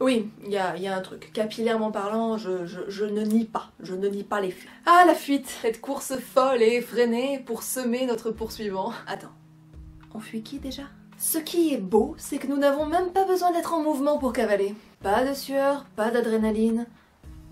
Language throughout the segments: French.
Oui, il y a un truc. Capillairement parlant, je ne nie pas. Je ne nie pas les faits. Ah, la fuite! Cette course folle et effrénée pour semer notre poursuivant. Attends, on fuit qui déjà? Ce qui est beau, c'est que nous n'avons même pas besoin d'être en mouvement pour cavaler. Pas de sueur, pas d'adrénaline,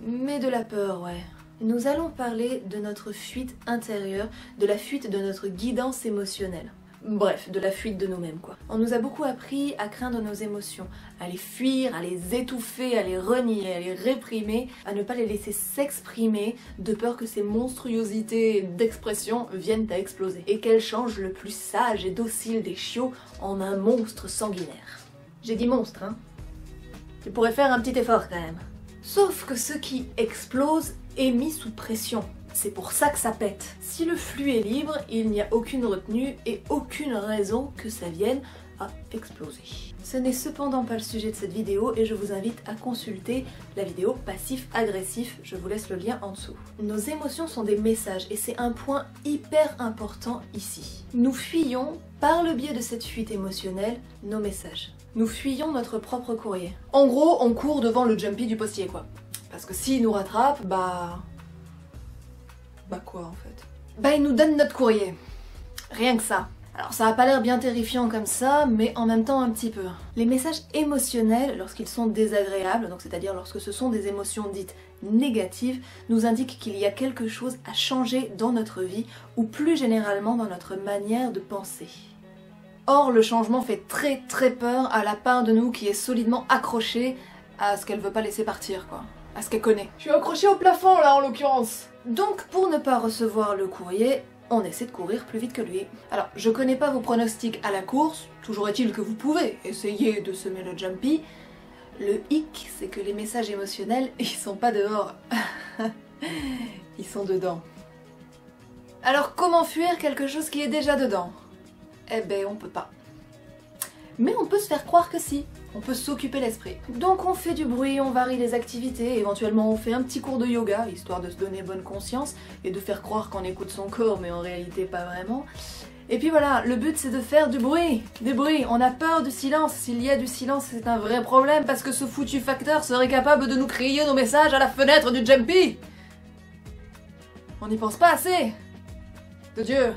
mais de la peur, ouais. Nous allons parler de notre fuite intérieure, de la fuite de notre guidance émotionnelle. Bref, de la fuite de nous-mêmes, quoi. On nous a beaucoup appris à craindre nos émotions, à les fuir, à les étouffer, à les renier, à les réprimer, à ne pas les laisser s'exprimer, de peur que ces monstruosités d'expression viennent à exploser. Et qu'elles changent le plus sage et docile des chiots en un monstre sanguinaire. J'ai dit monstre, hein. Tu pourrais faire un petit effort, quand même. Sauf que ce qui explose est mis sous pression. C'est pour ça que ça pète. Si le flux est libre, il n'y a aucune retenue et aucune raison que ça vienne à exploser. Ce n'est cependant pas le sujet de cette vidéo et je vous invite à consulter la vidéo passif-agressif, je vous laisse le lien en dessous. Nos émotions sont des messages et c'est un point hyper important ici. Nous fuyons, par le biais de cette fuite émotionnelle, nos messages. Nous fuyons notre propre courrier. En gros, on court devant le jumpy du postier, quoi. Parce que s'il nous rattrape, bah quoi en fait? Bah il nous donne notre courrier. Rien que ça. Alors ça a pas l'air bien terrifiant comme ça, mais en même temps un petit peu. Les messages émotionnels, lorsqu'ils sont désagréables, donc c'est-à-dire lorsque ce sont des émotions dites négatives, nous indiquent qu'il y a quelque chose à changer dans notre vie, ou plus généralement dans notre manière de penser. Or le changement fait très peur à la part de nous qui est solidement accrochée à ce qu'elle veut pas laisser partir, quoi. À ce qu'elle connaît. Je suis accrochée au plafond là en l'occurrence. Donc pour ne pas recevoir le courrier, on essaie de courir plus vite que lui. Alors je connais pas vos pronostics à la course, toujours est-il que vous pouvez essayer de semer le jumpy. Le hic, c'est que les messages émotionnels, ils sont pas dehors. Ils sont dedans. Alors comment fuir quelque chose qui est déjà dedans? Eh ben on peut pas. Mais on peut se faire croire que si. On peut s'occuper l'esprit. Donc on fait du bruit, on varie les activités, éventuellement on fait un petit cours de yoga, histoire de se donner bonne conscience, et de faire croire qu'on écoute son corps, mais en réalité pas vraiment. Et puis voilà, le but c'est de faire du bruit. Des bruits, on a peur du silence. S'il y a du silence, c'est un vrai problème, parce que ce foutu facteur serait capable de nous crier nos messages à la fenêtre du jumpy. On n'y pense pas assez. De Dieu.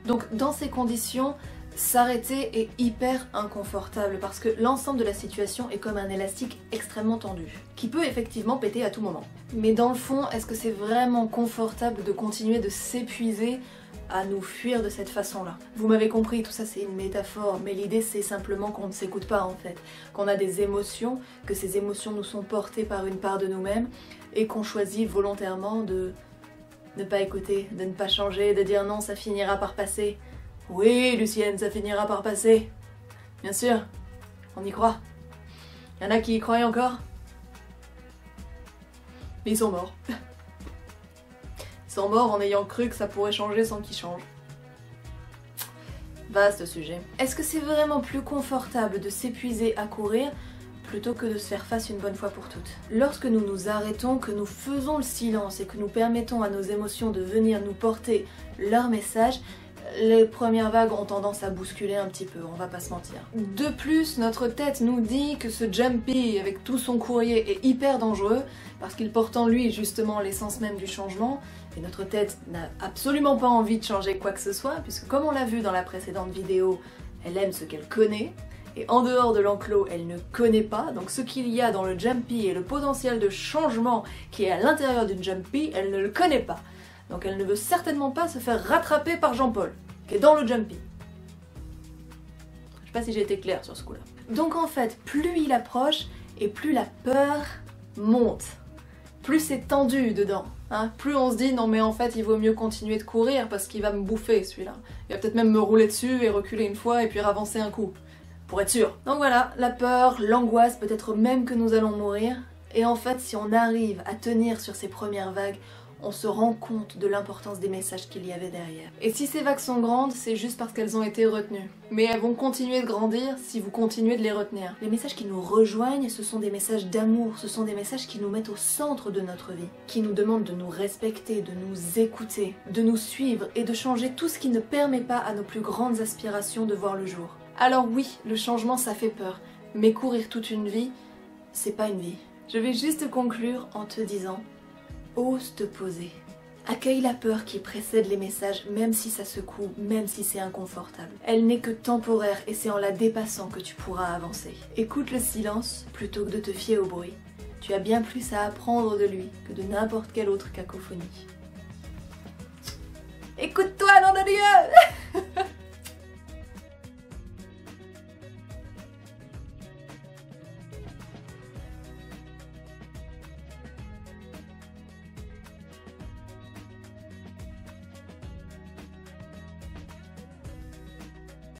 Donc dans ces conditions, s'arrêter est hyper inconfortable parce que l'ensemble de la situation est comme un élastique extrêmement tendu, qui peut effectivement péter à tout moment. Mais dans le fond, est-ce que c'est vraiment confortable de continuer de s'épuiser à nous fuir de cette façon-là? Vous m'avez compris, tout ça c'est une métaphore, mais l'idée c'est simplement qu'on ne s'écoute pas en fait, qu'on a des émotions, que ces émotions nous sont portées par une part de nous-mêmes, et qu'on choisit volontairement de ne pas écouter, de ne pas changer, de dire non, ça finira par passer. Oui, Lucienne, ça finira par passer. Bien sûr, on y croit. Il y en a qui y croient encore. Mais ils sont morts. Ils sont morts en ayant cru que ça pourrait changer sans qu'ils changent. Vaste sujet. Est-ce que c'est vraiment plus confortable de s'épuiser à courir plutôt que de se faire face une bonne fois pour toutes? Lorsque nous nous arrêtons, que nous faisons le silence et que nous permettons à nos émotions de venir nous porter leur message, les premières vagues ont tendance à bousculer un petit peu, on va pas se mentir. De plus, notre tête nous dit que ce jumpy avec tout son courrier est hyper dangereux parce qu'il porte en lui justement l'essence même du changement, et notre tête n'a absolument pas envie de changer quoi que ce soit puisque comme on l'a vu dans la précédente vidéo, elle aime ce qu'elle connaît, et en dehors de l'enclos, elle ne connaît pas, donc ce qu'il y a dans le jumpy et le potentiel de changement qui est à l'intérieur d'une jumpy, elle ne le connaît pas. Donc elle ne veut certainement pas se faire rattraper par Jean-Paul, qui est dans le jumpy. Je sais pas si j'ai été claire sur ce coup-là. Donc en fait, plus il approche, et plus la peur monte. Plus c'est tendu dedans. Hein, plus on se dit non mais en fait il vaut mieux continuer de courir parce qu'il va me bouffer celui-là. Il va peut-être même me rouler dessus et reculer une fois et puis ravancer un coup. Pour être sûr. Donc voilà, la peur, l'angoisse, peut-être même que nous allons mourir. Et en fait, si on arrive à tenir sur ces premières vagues, on se rend compte de l'importance des messages qu'il y avait derrière. Et si ces vagues sont grandes, c'est juste parce qu'elles ont été retenues. Mais elles vont continuer de grandir si vous continuez de les retenir. Les messages qui nous rejoignent, ce sont des messages d'amour, ce sont des messages qui nous mettent au centre de notre vie, qui nous demandent de nous respecter, de nous écouter, de nous suivre et de changer tout ce qui ne permet pas à nos plus grandes aspirations de voir le jour. Alors oui, le changement ça fait peur, mais courir toute une vie, c'est pas une vie. Je vais juste conclure en te disant, ose te poser. Accueille la peur qui précède les messages, même si ça secoue, même si c'est inconfortable. Elle n'est que temporaire et c'est en la dépassant que tu pourras avancer. Écoute le silence plutôt que de te fier au bruit. Tu as bien plus à apprendre de lui que de n'importe quelle autre cacophonie. Écoute-toi, nom de Dieu!